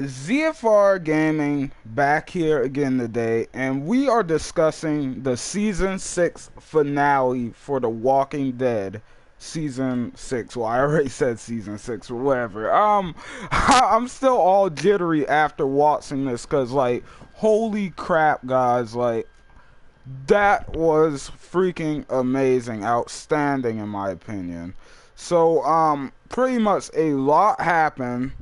ZFR Gaming back here again today, and we are discussing the season 6 finale for The Walking Dead. Season 6. Well, I already said season 6 or whatever. I'm still all jittery after watching this because, like, holy crap, guys. Like, that was freaking amazing, outstanding in my opinion. So, pretty much a lot happened.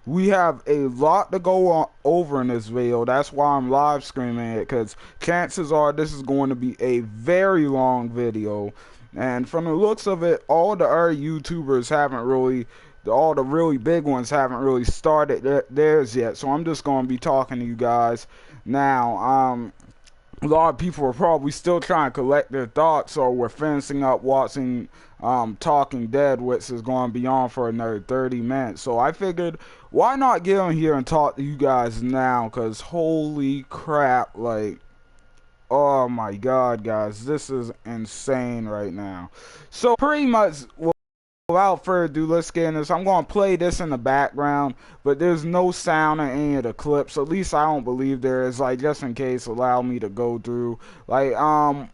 We have a lot to go on over in this video. That's why I'm live streaming it, because chances are this is going to be a very long video. And from the looks of it, all the other YouTubers haven't really, all the really big ones haven't really started theirs yet. So I'm just going to be talking to you guys now. A lot of people are probably still trying to collect their thoughts, or we're finishing up watching Talking Dead, which is going to be on for another 30 minutes. So I figured, why not get on here and talk to you guys now? Because holy crap, like, oh my god, guys, this is insane right now. So pretty much, without further ado, let's get in this. I'm going to play this in the background, but there's no sound in any of the clips. At least I don't believe there is. Like, just in case, allow me to go through. Like, I'm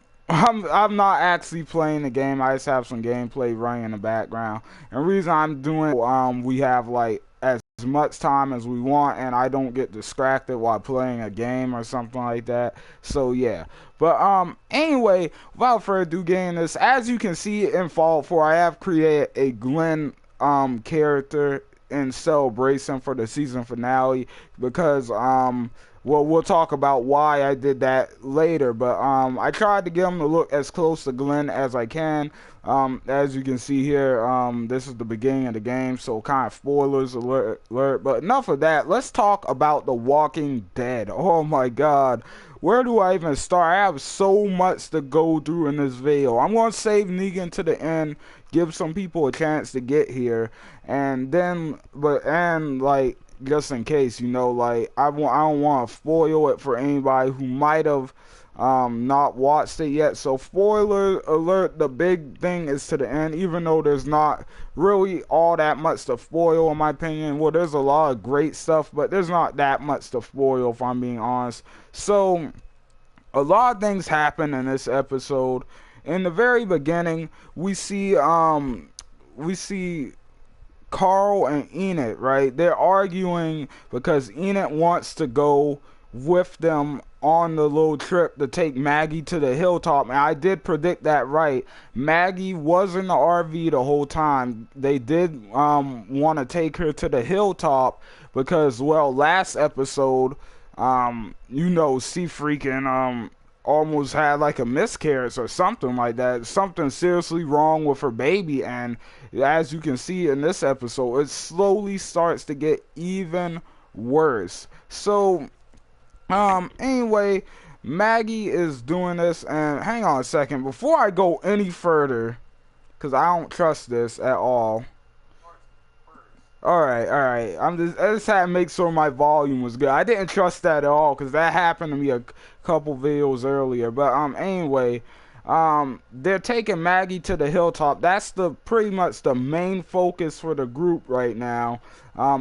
not actually playing the game. I just have some gameplay running in the background. And the reason I'm doing, we have like as much time as we want, and I don't get distracted while playing a game or something like that. So yeah. But anyway, without further ado, getting this, as you can see in Fallout 4, I have created a Glenn character in celebration for the season finale, because well, we'll talk about why I did that later, but I tried to get him to look as close to Glenn as I can. As you can see here, this is the beginning of the game, so kind of spoilers alert. But enough of that. Let's talk about The Walking Dead. Oh my god. Where do I even start? I have so much to go through in this video. I'm going to save Negan to the end, give some people a chance to get here, and then, like, just in case, you know, like, I don't want to spoil it for anybody who might have not watched it yet. So spoiler alert, the big thing is to the end, even though there's not really all that much to spoil in my opinion. Well, there's a lot of great stuff, but there's not that much to spoil if I'm being honest. So a lot of things happen in this episode. In the very beginning, we see Carl and Enid, right? They're arguing because Enid wants to go with them on the little trip to take Maggie to the hilltop. And I did predict that right. Maggie was in the RV the whole time. They did want to take her to the hilltop because, well, last episode, you know, she freaking almost had like a miscarriage or something like that. Something seriously wrong with her baby, and as you can see in this episode, it slowly starts to get even worse. So anyway, Maggie is doing this, and hang on a second before I go any further, because I don't trust this at all. Alright. I just had to make sure my volume was good. I didn't trust that at all, because that happened to me a couple videos earlier. But anyway, they're taking Maggie to the hilltop. That's pretty much the main focus for the group right now.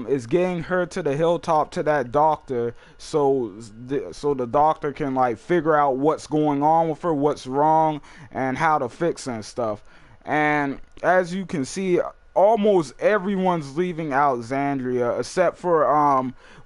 Is getting her to the hilltop to that doctor, so the doctor can like figure out what's going on with her, what's wrong, and how to fix and stuff. And as you can see, almost everyone's leaving Alexandria except for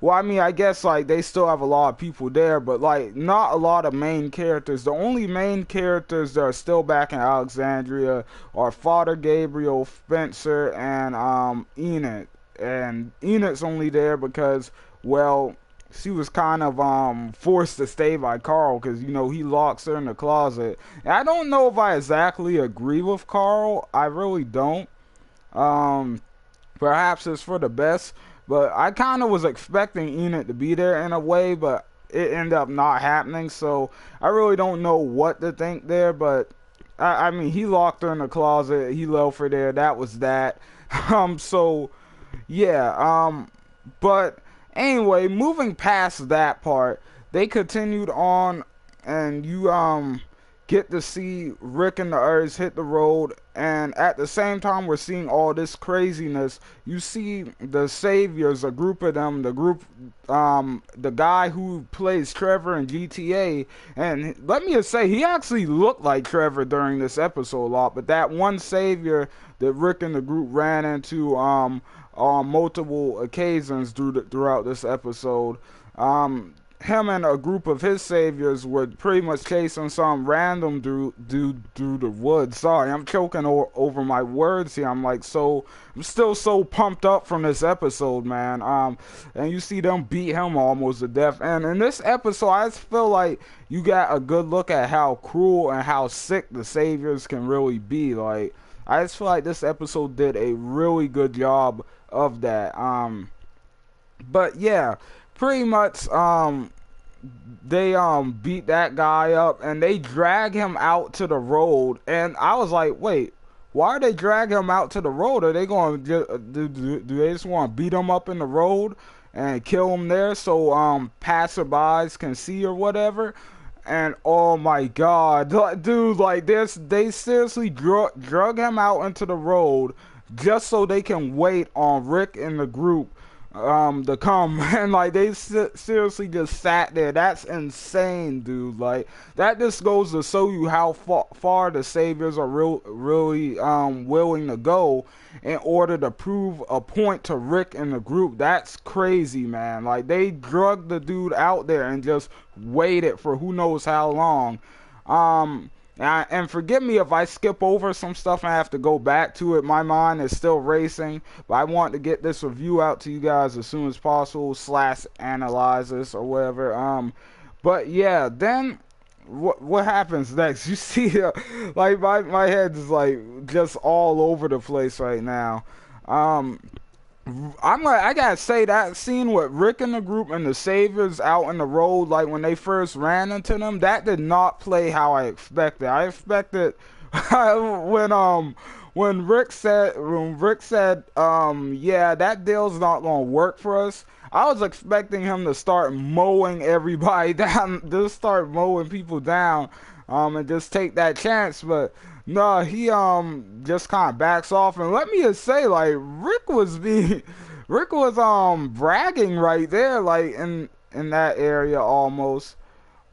well, I mean, I guess like they still have a lot of people there, but like not a lot of main characters. The only main characters that are still back in Alexandria are Father Gabriel, Spencer, and Enid. And Enid's only there because, well, she was kind of forced to stay by Carl, because, you know, he locks her in the closet. And I don't know if I exactly agree with Carl. I really don't. Perhaps it's for the best, but I kind of was expecting Enid to be there in a way, but it ended up not happening. So I really don't know what to think there, but I mean, he locked her in the closet, he left her there, that was that. So yeah, but anyway, moving past that part, they continued on, and you get to see Rick and the Earths hit the road, and at the same time we're seeing all this craziness. You see the Saviors, a group of them, the guy who plays Trevor in GTA, and let me just say, he actually looked like Trevor during this episode a lot, but that one Savior that Rick and the group ran into on multiple occasions throughout this episode, him and a group of his saviors were pretty much chasing some random dude through the woods. Sorry, I'm choking over my words here. I'm still so pumped up from this episode, man. And you see them beat him almost to death. And in this episode, I just feel like you got a good look at how cruel and how sick the saviors can really be. Like, I just feel like this episode did a really good job of that. But yeah, pretty much they beat that guy up and they drag him out to the road, and I was like, wait, why are they dragging him out to the road? Are they going to do they just want to beat him up in the road and kill him there so passerbys can see or whatever? And oh my god, dude, like this, they seriously drug him out into the road just so they can wait on Rick and the group to come, and like they seriously just sat there. That's insane, dude. Like, that just goes to show you how far the saviors are really willing to go in order to prove a point to Rick and the group. That's crazy, man. Like, they drugged the dude out there and just waited for who knows how long. And forgive me if I skip over some stuff and I have to go back to it. My mind is still racing, but I want to get this review out to you guys as soon as possible, / analyze this or whatever. But yeah, then what happens next? You see, like my head is like just all over the place right now. I gotta say, that scene with Rick and the group and the saviors out in the road, like when they first ran into them, that did not play how I expected. I expected when Rick said yeah, that deal's not gonna work for us. I was expecting him to start mowing everybody down, just start mowing people down, and just take that chance, but no, he just kind of backs off. And let me just say, like, Rick was bragging right there, like in that area almost.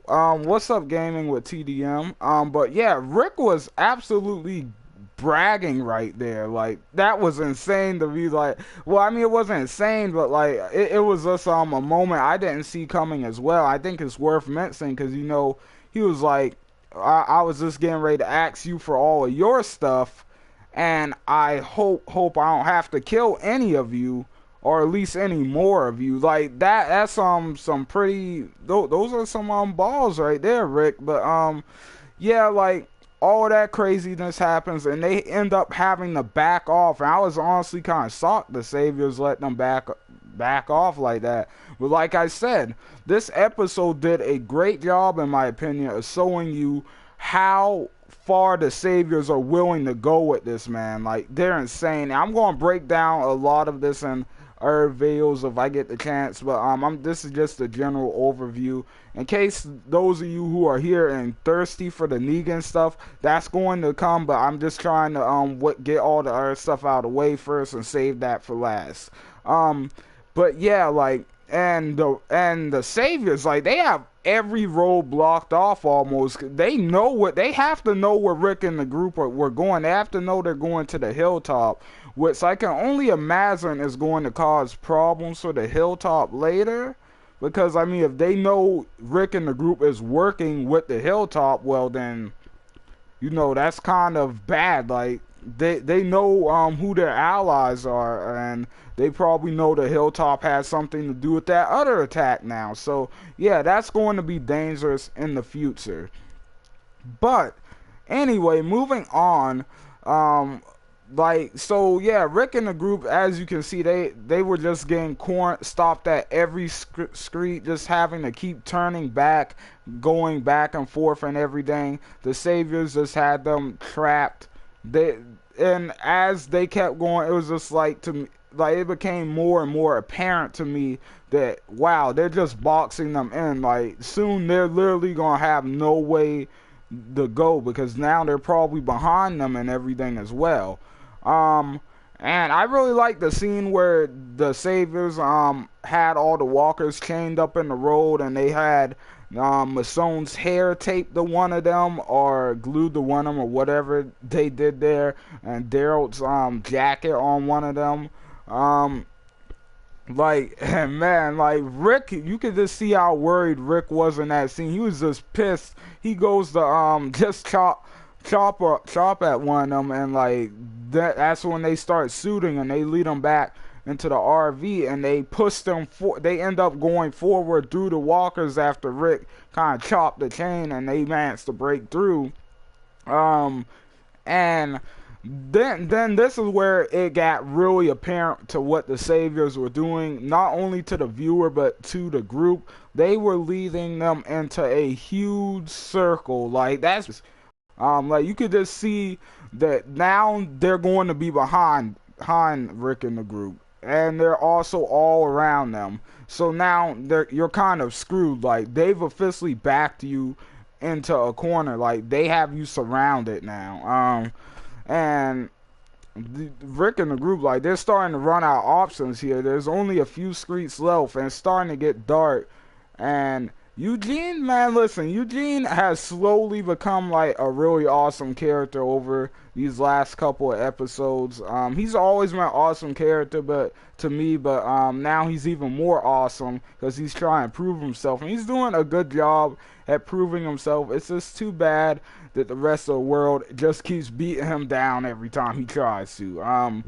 What's up, gaming with TDM? But yeah, Rick was absolutely bragging right there. Like, that was insane to be like. Well, I mean, it wasn't insane, but like it was just a moment I didn't see coming as well. I think it's worth mentioning because, you know, he was like, I was just getting ready to ask you for all of your stuff, and I hope I don't have to kill any of you, or at least any more of you. Like, that's some pretty, those are some balls right there, Rick. But yeah, like, all that craziness happens and they end up having to back off, and I was honestly kind of shocked the saviors let them back off like that. But like I said, this episode did a great job, in my opinion, of showing you how far the saviors are willing to go with this, man. Like, they're insane. I'm going to break down a lot of this in other videos if I get the chance, but this is just a general overview in case those of you who are here and thirsty for the Negan stuff. That's going to come, but I'm just trying to get all the other stuff out of the way first and save that for last. But yeah, like, and the saviors, like, they have every road blocked off almost. They have to know where Rick and the group were going. They have to know they're going to the hilltop, which I can only imagine is going to cause problems for the hilltop later. Because, I mean, if they know Rick and the group is working with the hilltop, well then, you know, that's kind of bad. Like, they know who their allies are, and they probably know the hilltop has something to do with that other attack now. So yeah, that's going to be dangerous in the future. But anyway, moving on, like, so yeah, Rick and the group, as you can see, they were just getting stopped at every street, just having to keep turning back, going back and forth and everything. The saviors just had them trapped. And as they kept going, it was just like, to me, like, it became more and more apparent to me that, wow, they're just boxing them in. Like, soon they're literally gonna have no way the go, because now they're probably behind them and everything as well. Um, and I really like the scene where the Saviors had all the walkers chained up in the road, and they had Mason's hair taped to one of them or glued to one of them or whatever they did there, and Daryl's jacket on one of them. Um, like, man, like Rick, you could just see how worried Rick was in that scene. He was just pissed. He goes to just chop at one of them, and like that's when they start shooting, and they lead them back into the RV, and they push them they end up going forward through the walkers after Rick kind of chopped the chain, and they managed to break through. And then this is where it got really apparent to what the Saviors were doing, not only to the viewer but to the group. They were leading them into a huge circle. Like that's like you could just see that now they're going to be behind Rick and the group, and they're also all around them. So now you're kind of screwed. Like they've officially backed you into a corner. Like they have you surrounded now. And Rick and the group, like they're starting to run out of options here. There's only a few streets left, and it's starting to get dark. And Eugene, man, listen, Eugene has slowly become like a really awesome character over these last couple of episodes. He's always been an awesome character, but to me, now he's even more awesome because he's trying to prove himself, and he's doing a good job at proving himself. It's just too bad that the rest of the world just keeps beating him down every time he tries to.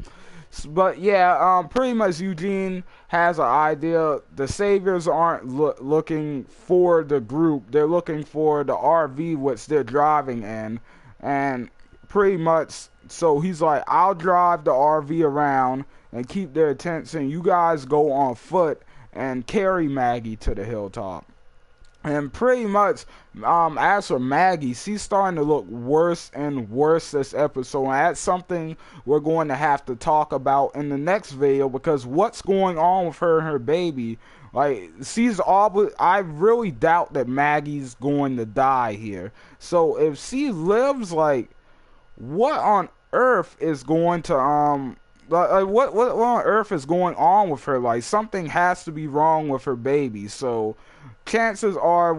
But yeah, pretty much Eugene has an idea. The Saviors aren't looking for the group. They're looking for the RV which they're driving in. And pretty much, so he's like, I'll drive the RV around and keep their attention. You guys go on foot and carry Maggie to the hilltop. And pretty much, as for Maggie, she's starting to look worse and worse this episode. And that's something we're going to have to talk about in the next video, because what's going on with her and her baby? Like, I really doubt that Maggie's going to die here. So if she lives, like, what on earth is going to, what on earth is going on with her? Like, something has to be wrong with her baby. So chances are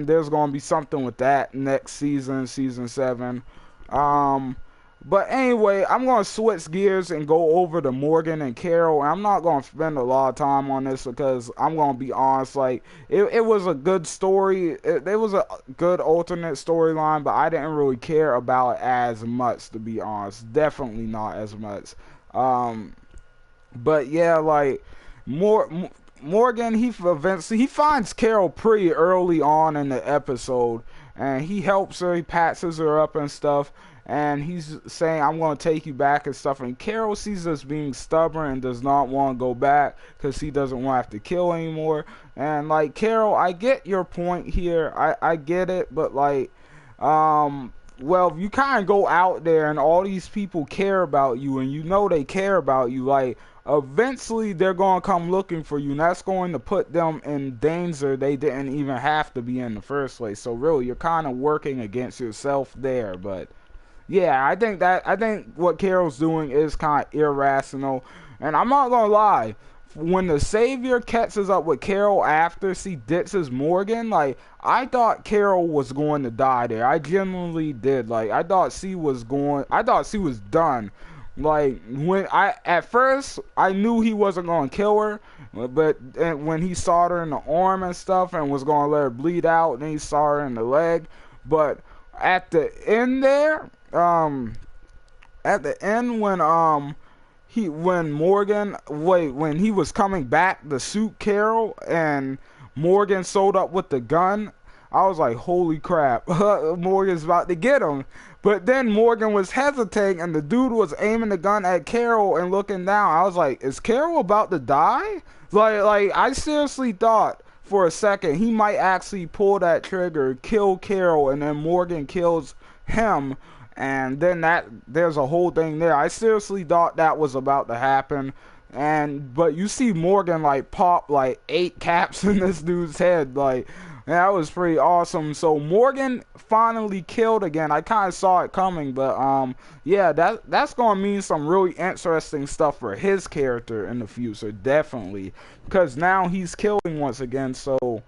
there's going to be something with that next season, season 7. But anyway, I'm going to switch gears and go over to Morgan and Carol. And I'm not going to spend a lot of time on this because I'm going to be honest, like, it was a good story. It was a good alternate storyline, but I didn't really care about it as much, to be honest. Definitely not as much. But yeah, like, Morgan, he finds Carol pretty early on in the episode, and he helps her, he patches her up and stuff, and he's saying, I'm going to take you back and stuff, and Carol sees us being stubborn and does not want to go back because he doesn't want to have to kill anymore. And like, Carol, I get your point here, I get it, but like, well, you kind of go out there and all these people care about you, and you know they care about you, like, eventually they're going to come looking for you, and that's going to put them in danger they didn't even have to be in the first place. So really, you're kind of working against yourself there. But yeah, I think what Carol's doing is kind of irrational. And I'm not going to lie, when the Savior catches up with Carol after she ditches Morgan, like, I thought Carol was going to die there. I genuinely did. Like, I thought she was done. Like, at first I knew he wasn't gonna kill her, but when he saw her in the arm and stuff and was gonna let her bleed out, and then he saw her in the leg. But at the end there, when he was coming back to shoot Carol and Morgan showed up with the gun, I was like, holy crap, Morgan's about to get him. But then Morgan was hesitating, and the dude was aiming the gun at Carol and looking down. I was like, is Carol about to die? Like I seriously thought for a second he might actually pull that trigger, kill Carol, and then Morgan kills him, and then there's a whole thing there. I seriously thought that was about to happen. But you see Morgan like pop like 8 caps in this dude's head, like, and that was pretty awesome. So Morgan finally killed again. I kind of saw it coming, but yeah, that's gonna mean some really interesting stuff for his character in the future, definitely, because now he's killing once again. So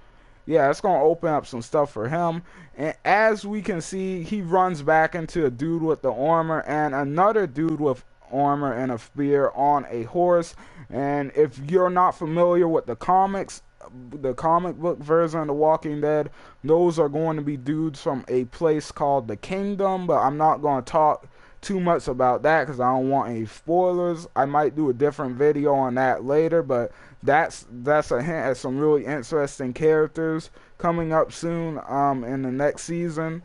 yeah, it's gonna open up some stuff for him. And as we can see, he runs back into a dude with the armor and another dude with armor and a spear on a horse. And if you're not familiar with the comics, the comic book version of The Walking Dead, those are going to be dudes from a place called the Kingdom, but I'm not going to talk too much about that because I don't want any spoilers. I might do a different video on that later, but that's a hint at some really interesting characters coming up soon in the next season.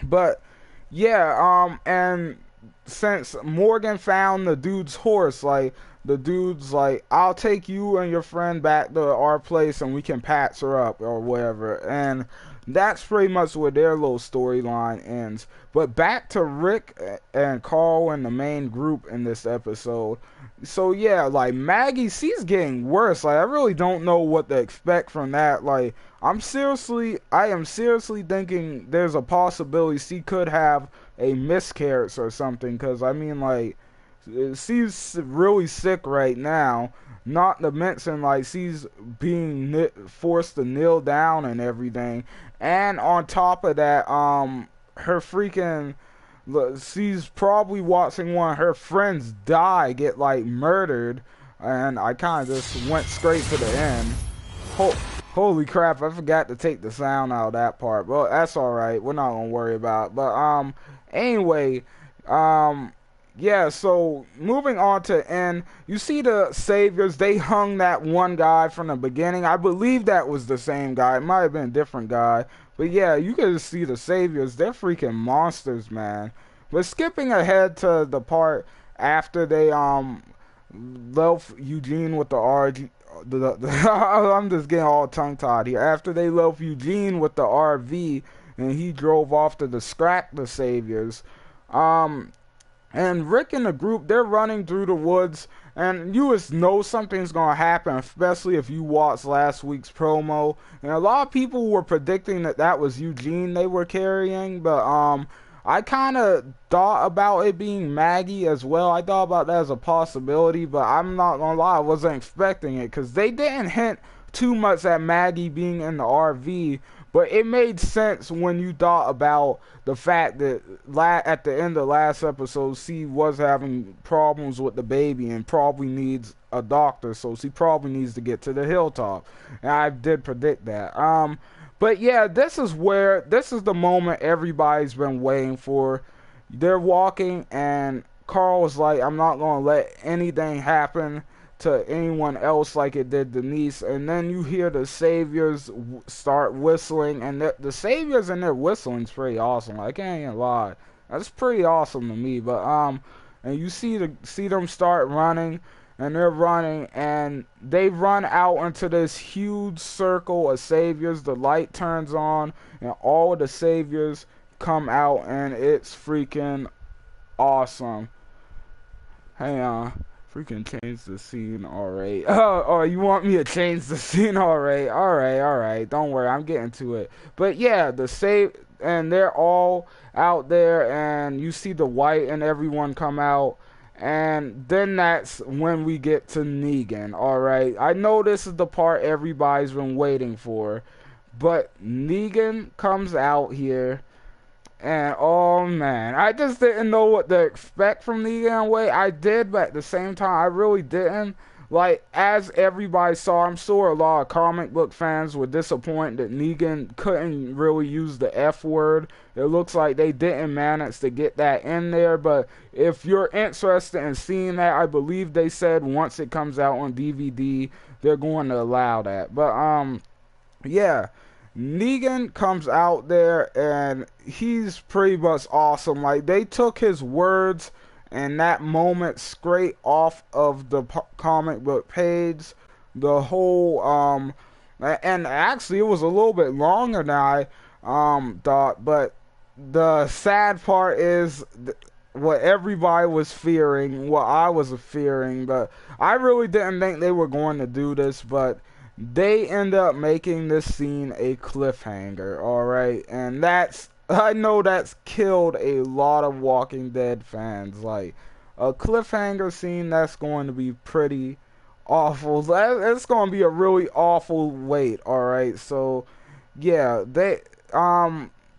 But yeah, and since Morgan found the dude's horse, like, the dude's like, I'll take you and your friend back to our place and we can patch her up or whatever. And that's pretty much where their little storyline ends. But back to Rick and Carl and the main group in this episode. So yeah, like, Maggie, she's getting worse. Like, I really don't know what to expect from that. Like, I am seriously thinking there's a possibility she could have a miscarriage or something, because I mean, like, she's really sick right now, not to mention, like, she's being forced to kneel down and everything, and on top of that, her freaking, she's probably watching one of her friends get like murdered, and I kind of just went straight to the end. Holy crap, I forgot to take the sound out of that part. Well, that's alright. We're not gonna worry about it. But, anyway, yeah, so moving on to end, you see the Saviors, they hung that one guy from the beginning. I believe that was the same guy. It might have been a different guy. But yeah, you can see the Saviors. They're freaking monsters, man. But skipping ahead to the part after they, left Eugene with the RG... I'm just getting all tongue-tied here. After they left Eugene with the RV, and he drove off to distract the Saviors, and Rick and the group, they're running through the woods, and you just know something's gonna happen, especially if you watched last week's promo. And a lot of people were predicting that was Eugene they were carrying, but I kind of thought about it being Maggie as well. I thought about that as a possibility, but I'm not gonna lie, I wasn't expecting it, because they didn't hint too much at Maggie being in the RV. But it made sense when you thought about the fact that at the end of last episode, she was having problems with the baby and probably needs a doctor, so she probably needs to get to the hilltop. And I did predict that. But yeah, this is the moment everybody's been waiting for. They're walking, and Carl's like, I'm not going to let anything happen to anyone else like it did Denise. And then you hear the Saviors start whistling, and the Saviors and their whistling's pretty awesome. I can't even lie, that's pretty awesome to me. But and you see them start running, and they're running, and they run out into this huge circle of Saviors. The light turns on, and all of the Saviors come out, and it's freaking awesome. Hang on. Freaking change the scene, alright. Oh, you want me to change the scene? Alright. Don't worry, I'm getting to it. But yeah, and they're all out there, and you see the White and everyone come out, and then that's when we get to Negan, alright. I know this is the part everybody's been waiting for, but Negan comes out here. And oh man, I just didn't know what to expect from Negan. I did, but at the same time, I really didn't. Like, as everybody saw, I'm sure a lot of comic book fans were disappointed that Negan couldn't really use the F word. It looks like they didn't manage to get that in there, but if you're interested in seeing that, I believe they said once it comes out on DVD, they're going to allow that. But, yeah. Negan comes out there, and he's pretty much awesome. Like, they took his words and that moment straight off of the comic book page. The whole, and actually it was a little bit longer than I thought, but the sad part is, what everybody was fearing, what I was fearing, but I really didn't think they were going to do this, but they end up making this scene a cliffhanger, alright? And I know that's killed a lot of Walking Dead fans. Like, a cliffhanger scene, that's going to be pretty awful. It's going to be a really awful wait, alright? So, yeah,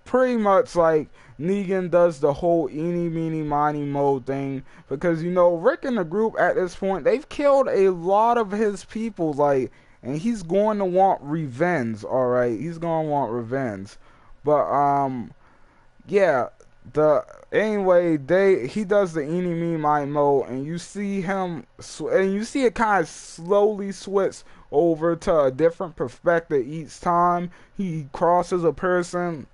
pretty much like Negan does the whole eeny meeny miny mo thing, because Rick and the group at this point, they've killed a lot of his people, like, and he's going to want revenge. All right, he's going to want revenge, but yeah, he does the eeny meeny miny mo, and you see it kind of slowly switch over to a different perspective each time he crosses a person.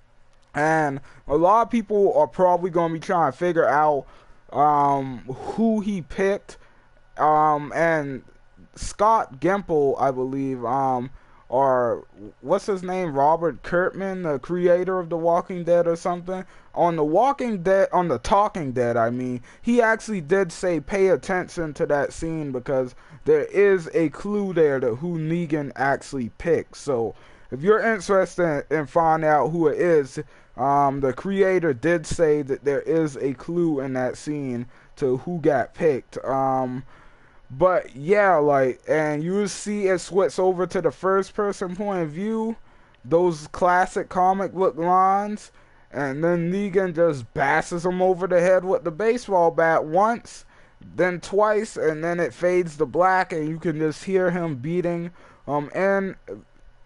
And a lot of people are probably going to be trying to figure out who he picked. And Scott Gimple, I believe, or what's his name? Robert Kirkman, the creator of The Walking Dead or something. On The Talking Dead, I mean, he actually did say pay attention to that scene, because there is a clue there to who Negan actually picked. So if you're interested in finding out who it is, the creator did say that there is a clue in that scene to who got picked. But yeah, like, and you see it switch over to the first person point of view, those classic comic book lines, and then Negan just bashes him over the head with the baseball bat once, then twice, and then it fades to black, and you can just hear him beating and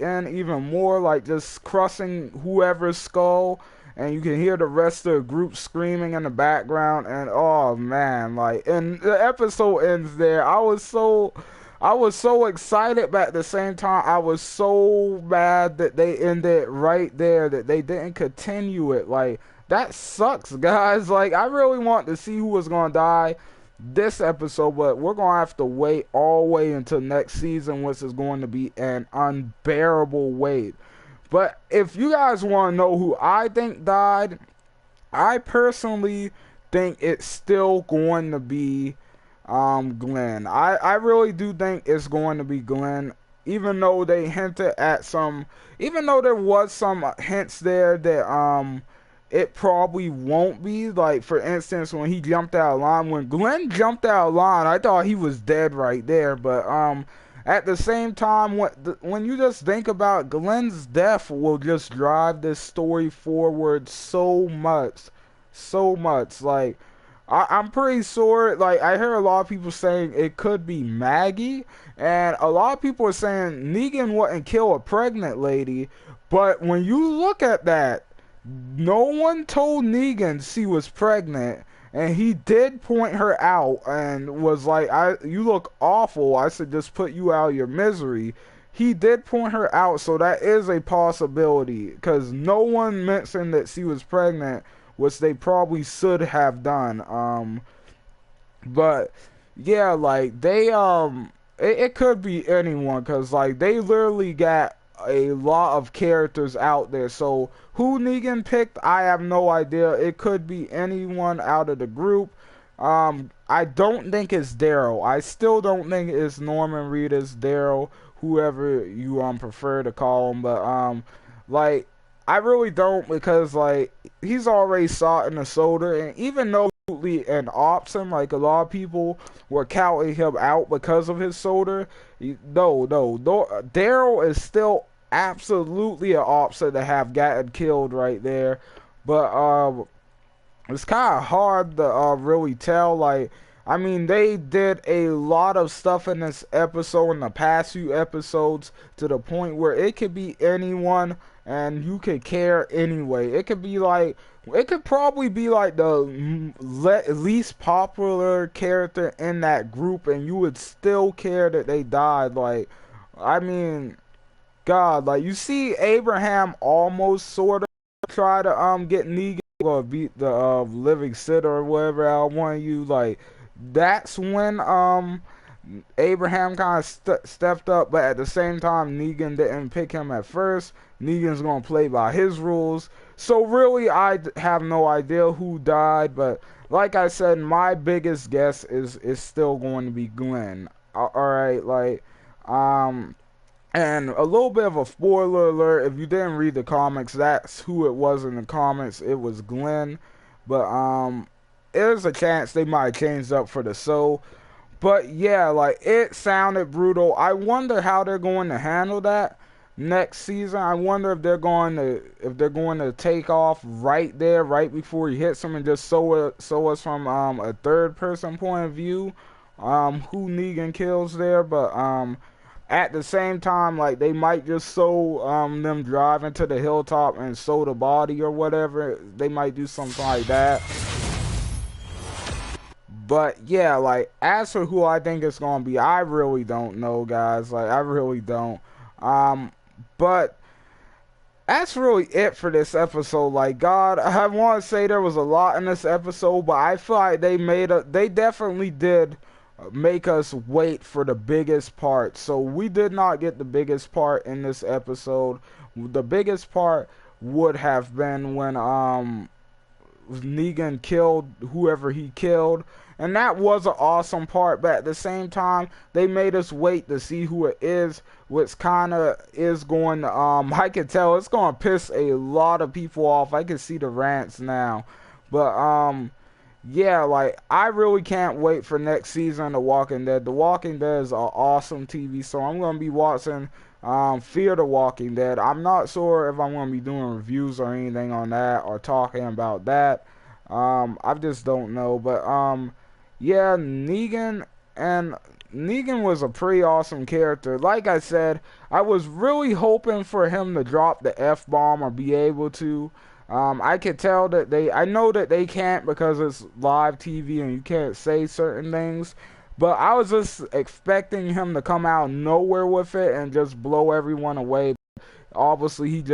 even more, like, just crushing whoever's skull, and you can hear the rest of the group screaming in the background, and oh man, like, and the episode ends there. I was so excited, but at the same time I was so mad that they ended right there, that they didn't continue it. Like, that sucks, guys. Like, I really want to see who was gonna die this episode, but we're gonna have to wait all the way until next season, which is going to be an unbearable wait. But if you guys want to know who I think died, I personally think it's still going to be Glenn. I really do think it's going to be Glenn, even though they hinted at even though there was some hints there that it probably won't be. Like, for instance, when he jumped out of line, when Glenn jumped out of line, I thought he was dead right there. But at the same time, when you just think about Glenn's death, will just drive this story forward so much. Like, I'm pretty sure, like, I heard a lot of people saying it could be Maggie, and a lot of people are saying Negan wouldn't kill a pregnant lady. But when you look at that, no one told Negan she was pregnant, and he did point her out and was like, you look awful, I should just put you out of your misery. He did point her out, so that is a possibility, because no one mentioned that she was pregnant, which they probably should have done. But yeah, like, it could be anyone, because, like, they literally got a lot of characters out there. So who Negan picked, I have no idea. It could be anyone out of the group. I don't think it's Daryl. I still don't think it's Norman Reedus, Daryl, whoever you prefer to call him. But like, I really don't, because, like, he's already shot in the shoulder, and even though an option, like, a lot of people were counting him out because of his shoulder, no, Daryl is still absolutely an option to have gotten killed right there. But it's kind of hard to really tell. Like, I mean, they did a lot of stuff in this episode, in the past few episodes, to the point where it could be anyone, and you could care anyway. It could probably be like the least popular character in that group, and you would still care that they died. Like, I mean, God, like, you see Abraham almost sort of try to get Negan or beat the living Sid or whatever I want you. Like, that's when Abraham kind of stepped up, but at the same time, Negan didn't pick him at first. Negan's gonna play by his rules. So really, I have no idea who died, but like I said, my biggest guess is still going to be Glenn. All right, like, and a little bit of a spoiler alert: if you didn't read the comics, that's who it was in the comics. It was Glenn, but there's a chance they might have changed up for the show. But yeah, like it sounded brutal. I wonder how they're going to handle that next season. I wonder if they're going to take off right there, right before he hits him, and just show us from a third person point of view who Negan kills there. But at the same time, like they might just show them driving to the hilltop and show the body or whatever. They might do something like that. But yeah, like as for who I think it's gonna be, I really don't know, guys. Like I really don't. But that's really it for this episode. Like God, I want to say there was a lot in this episode, but I feel like they definitely did make us wait for the biggest part. So we did not get the biggest part in this episode. The biggest part would have been when Negan killed whoever he killed. And that was an awesome part, but at the same time, they made us wait to see who it is, which kind of is going to, I can tell it's going to piss a lot of people off. I can see the rants now. But, yeah, like, I really can't wait for next season of The Walking Dead. The Walking Dead is an awesome TV show. I'm going to be watching Fear the Walking Dead. I'm not sure if I'm going to be doing reviews or anything on that or talking about that. I just don't know. But, yeah, Negan was a pretty awesome character. Like I said, I was really hoping for him to drop the F-bomb or be able to. I could tell that I know that they can't because it's live TV and you can't say certain things. But I was just expecting him to come out of nowhere with it and just blow everyone away. Obviously, he just